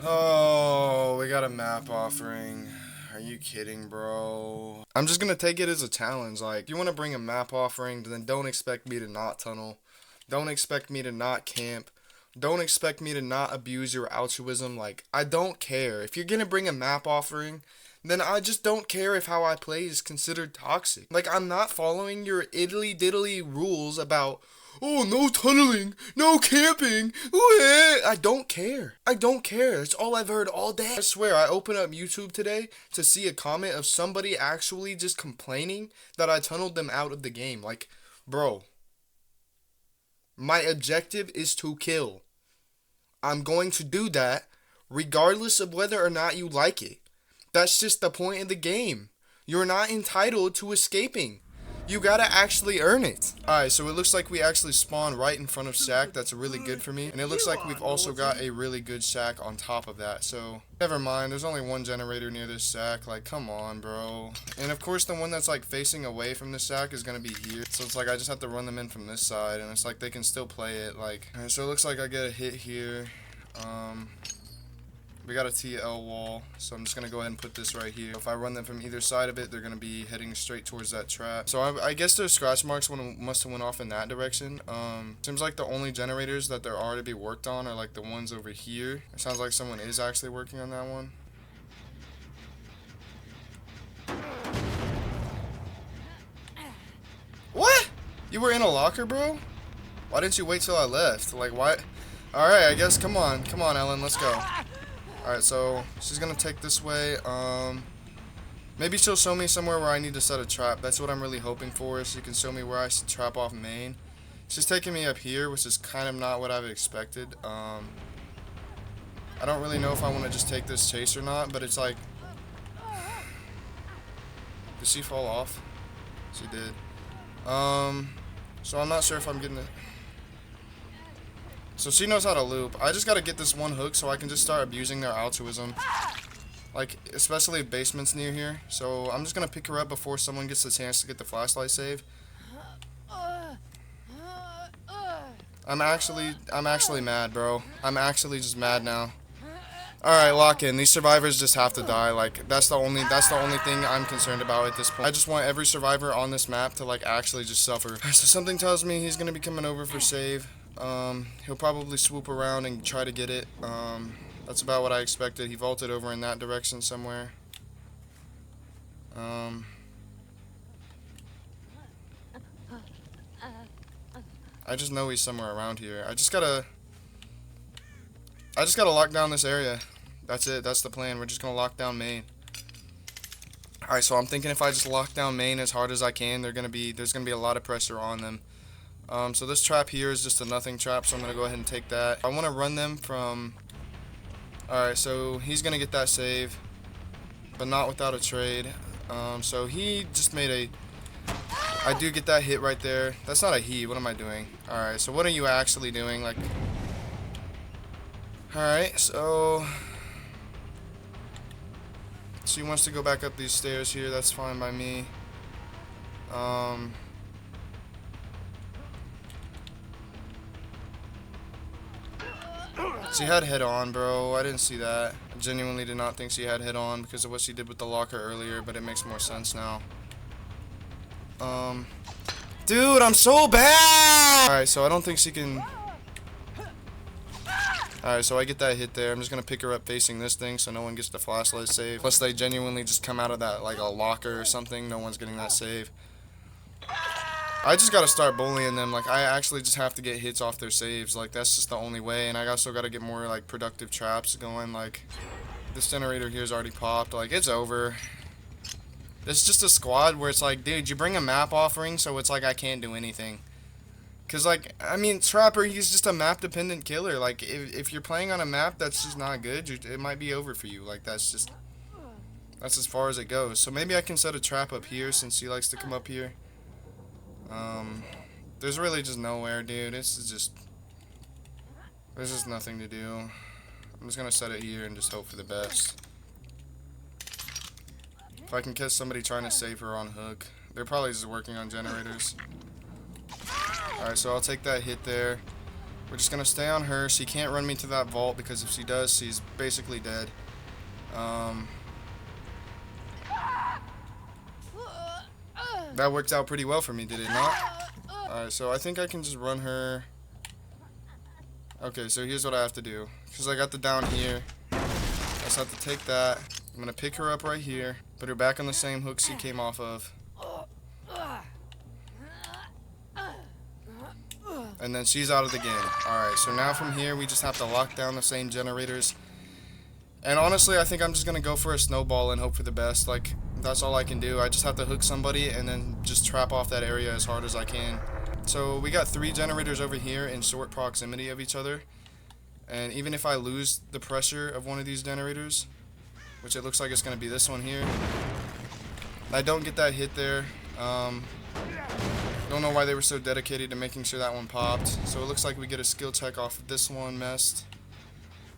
Oh, we got a map offering. Are you kidding, bro? I'm just gonna take it as a challenge. Like, if you want to bring a map offering, then don't expect me to not tunnel. Don't expect me to not camp. Don't expect me to not abuse your altruism. Like, I don't care. If you're gonna bring a map offering, then I just don't care if how I play is considered toxic. Like, I'm not following your iddly diddly rules about, oh, no tunneling, no camping. Ooh, I don't care. I don't care. That's all I've heard all day. I swear, I opened up YouTube today to see a comment of somebody actually just complaining that I tunneled them out of the game. Like, bro, my objective is to kill. I'm going to do that regardless of whether or not you like it. That's just the point of the game. You're not entitled to escaping. You gotta actually earn it. Alright, so it looks like we actually spawned right in front of Shack. That's really good for me. And it looks like we've also got a really good Shack on top of that. So, never mind. There's only one generator near this Shack. Like, come on, bro. And of course, the one that's like facing away from the Shack is gonna be here. So it's like I just have to run them in from this side. And it's like they can still play it. Like, alright, so it looks like I get a hit here. We got a TL wall, so I'm just going to go ahead and put this right here. If I run them from either side of it, they're going to be heading straight towards that trap. So I guess their scratch marks must have went off in that direction. Seems like the only generators that there are to be worked on are like the ones over here. It sounds like someone is actually working on that one. What? You were in a locker, bro? Why didn't you wait till I left? Like, why? Alright, I guess, come on, Ellen, let's go. Alright, so she's gonna take this way. Maybe she'll show me somewhere where I need to set a trap. That's what I'm really hoping for, is she can show me where I should trap off main. She's taking me up here, which is kind of not what I've expected. I don't really know if I want to just take this chase or not, but it's like... Did she fall off? She did. So I'm not sure if I'm getting it. So she knows how to loop. I just gotta get this one hook so I can just start abusing their altruism. Like, especially if basement's near here. So I'm just gonna pick her up before someone gets the chance to get the flashlight save. I'm actually mad, bro. I'm actually just mad now. Alright, lock in. These survivors just have to die. Like, that's the only thing I'm concerned about at this point. I just want every survivor on this map to, like, actually just suffer. So something tells me he's gonna be coming over for save. He'll probably swoop around and try to get it. That's about what I expected. He vaulted over in that direction somewhere. I just know he's somewhere around here. I just gotta lock down this area. That's it. That's the plan. We're just gonna lock down main. Alright, so I'm thinking if I just lock down main as hard as I can, there's gonna be a lot of pressure on them. So this trap here is just a nothing trap, so I'm gonna go ahead and take that. I wanna run them from... Alright, so he's gonna get that save, but not without a trade. So he just made a... I do get that hit right there. That's not a he. What am I doing? Alright, so what are you actually doing? Like... Alright, so... She wants to go back up these stairs here. That's fine by me. She had head on, bro. I didn't see that. I genuinely did not think she had head on because of what she did with the locker earlier, but it makes more sense now. Dude, I'm so bad! Alright, so I don't think she can... Alright, so I get that hit there. I'm just gonna pick her up facing this thing so no one gets the flashlight save. Plus they genuinely just come out of that like a locker or something. No one's getting that save. I just gotta start bullying them. Like, I actually just have to get hits off their saves. Like, that's just the only way. And I also gotta get more like productive traps going. Like, this generator here's already popped. Like, it's over. It's just a squad where it's like, dude, you bring a map offering, so it's like I can't do anything. Cause like, I mean, Trapper, he's just a map-dependent killer. Like, if you're playing on a map that's just not good, it might be over for you. Like, that's as far as it goes. So maybe I can set a trap up here since he likes to come up here. There's really just nowhere, dude. There's just nothing to do. I'm just gonna set it here and just hope for the best. If I can catch somebody trying to save her on hook. They're probably just working on generators. Alright, so I'll take that hit there. We're just gonna stay on her. She can't run me to that vault because if she does, she's basically dead. That worked out pretty well for me, did it not? Alright, so I think I can just run her. Okay, so here's what I have to do. Because I got the down here. I just have to take that. I'm going to pick her up right here. Put her back on the same hook she came off of. And then she's out of the game. Alright, so now from here we just have to lock down the same generators. And honestly, I think I'm just going to go for a snowball and hope for the best. Like, that's all I can do. I just have to hook somebody and then just trap off that area as hard as I can. So we got 3 generators over here in short proximity of each other. And even if I lose the pressure of one of these generators, which it looks like it's going to be this one here, I don't get that hit there. Don't know why they were so dedicated to making sure that one popped. So it looks like we get a skill check off of this one messed.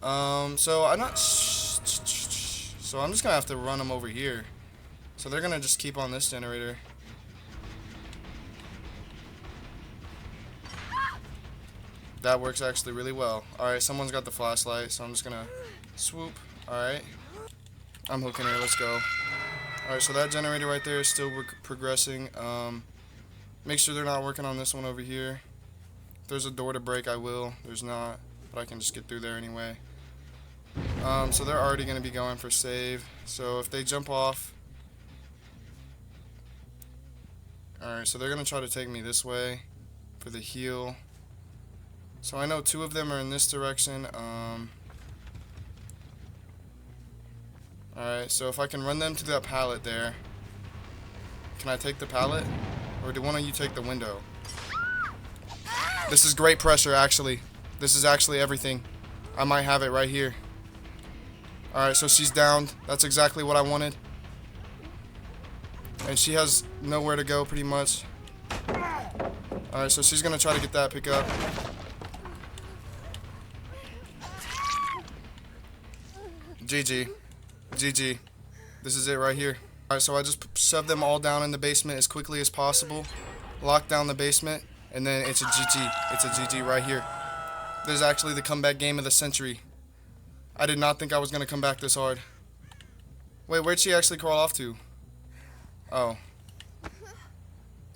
So I'm not... So I'm just going to have to run them over here. So they're going to just keep on this generator. That works actually really well. Alright, someone's got the flashlight, so I'm just going to swoop. Alright. I'm hooking her. Let's go. Alright, so that generator right there is still progressing. Make sure they're not working on this one over here. If there's a door to break, I will. There's not, but I can just get through there anyway. So they're already going to be going for save. So if they jump off... Alright, so they're going to try to take me this way for the heal. So I know 2 of them are in this direction. Alright, so if I can run them to that pallet there. Can I take the pallet? Or do one of you take the window? This is great pressure, actually. This is actually everything. I might have it right here. Alright, so she's downed. That's exactly what I wanted. And she has nowhere to go, pretty much. Alright, so she's going to try to get that pick up. GG. GG. This is it right here. Alright, so I just shoved them all down in the basement as quickly as possible. Lock down the basement. And then it's a GG. It's a GG right here. This is actually the comeback game of the century. I did not think I was going to come back this hard. Wait, where'd she actually crawl off to? Oh.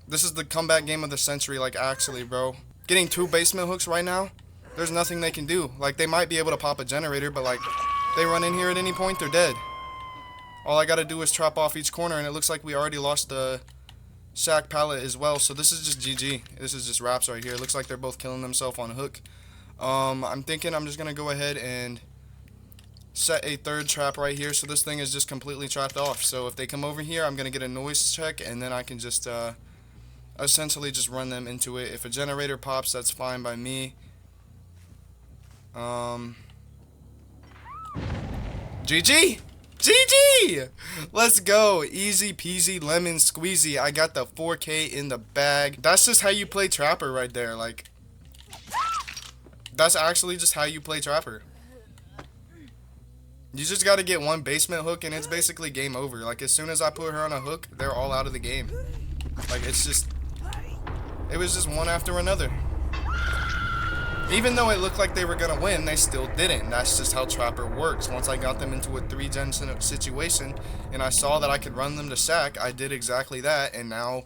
This is the comeback game of the century, like, actually, bro. Getting 2 basement hooks right now, there's nothing they can do. Like, they might be able to pop a generator, but, like, they run in here at any point, they're dead. All I gotta do is trap off each corner, and it looks like we already lost the shack pallet as well, so this is just GG. This is just wraps right here. It looks like they're both killing themselves on hook. I'm thinking I'm just gonna go ahead and set a 3rd trap right here, so this thing is just completely trapped off. So if they come over here, I'm gonna get a noise check, and then I can just essentially just run them into it. If a generator pops, that's fine by me. GG! GG! Let's go. Easy peasy lemon squeezy. I got the 4K in the bag. That's just how you play Trapper right there. Like, that's actually just how you play Trapper. You just gotta get 1 basement hook and it's basically game over. Like, as soon as I put her on a hook, they're all out of the game. Like, it's just... It was just one after another. Even though it looked like they were gonna win, they still didn't. That's just how Trapper works. Once I got them into a 3-gen situation and I saw that I could run them to sack, I did exactly that, and now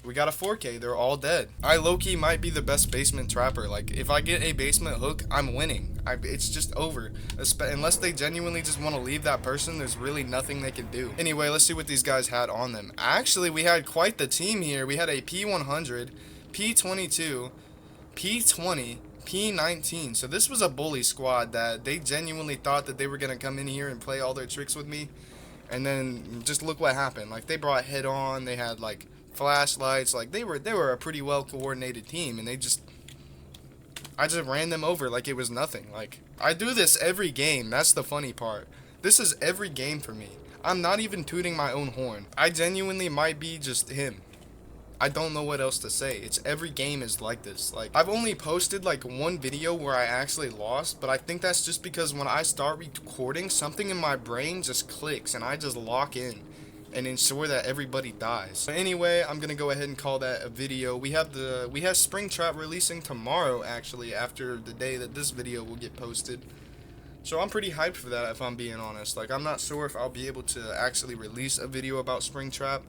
we got a 4K. They're all dead. I low-key might be the best basement Trapper. Like, if I get a basement hook, I'm winning. It's just over. Unless they genuinely just want to leave that person, there's really nothing they can do. Anyway, let's see what these guys had on them. Actually, we had quite the team here. We had a P100, P22, P20, P19. So this was a bully squad that they genuinely thought that they were going to come in here and play all their tricks with me. And then just look what happened. Like, they brought head on. They had, like, flashlights. Like, they were a pretty well coordinated team, and I just ran them over like it was nothing. Like, I do this every game. That's the funny part. This is every game for me. I'm not even tooting my own horn. I genuinely might be just him. I don't know what else to say. It's every game is like this. Like, I've only posted like 1 video where I actually lost, but I think that's just because when I start recording, something in my brain just clicks and I just lock in. and ensure that everybody dies. But anyway, I'm gonna go ahead and call that a video. We have Springtrap releasing tomorrow, actually, after the day that this video will get posted. So I'm pretty hyped for that, if I'm being honest. Like, I'm not sure if I'll be able to actually release a video about Springtrap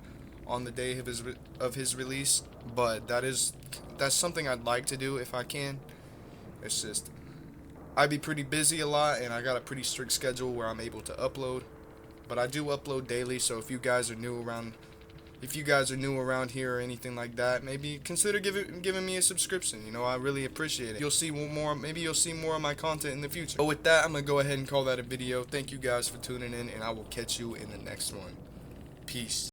on the day of his release, but that's something I'd like to do if I can. It's just I'd be pretty busy a lot, and I got a pretty strict schedule where I'm able to upload. But I do upload daily, so if you guys are new around here or anything like that, maybe consider giving me a subscription. You know, I really appreciate it. Maybe you'll see more of my content in the future. But with that, I'm gonna go ahead and call that a video. Thank you guys for tuning in, and I will catch you in the next one. Peace.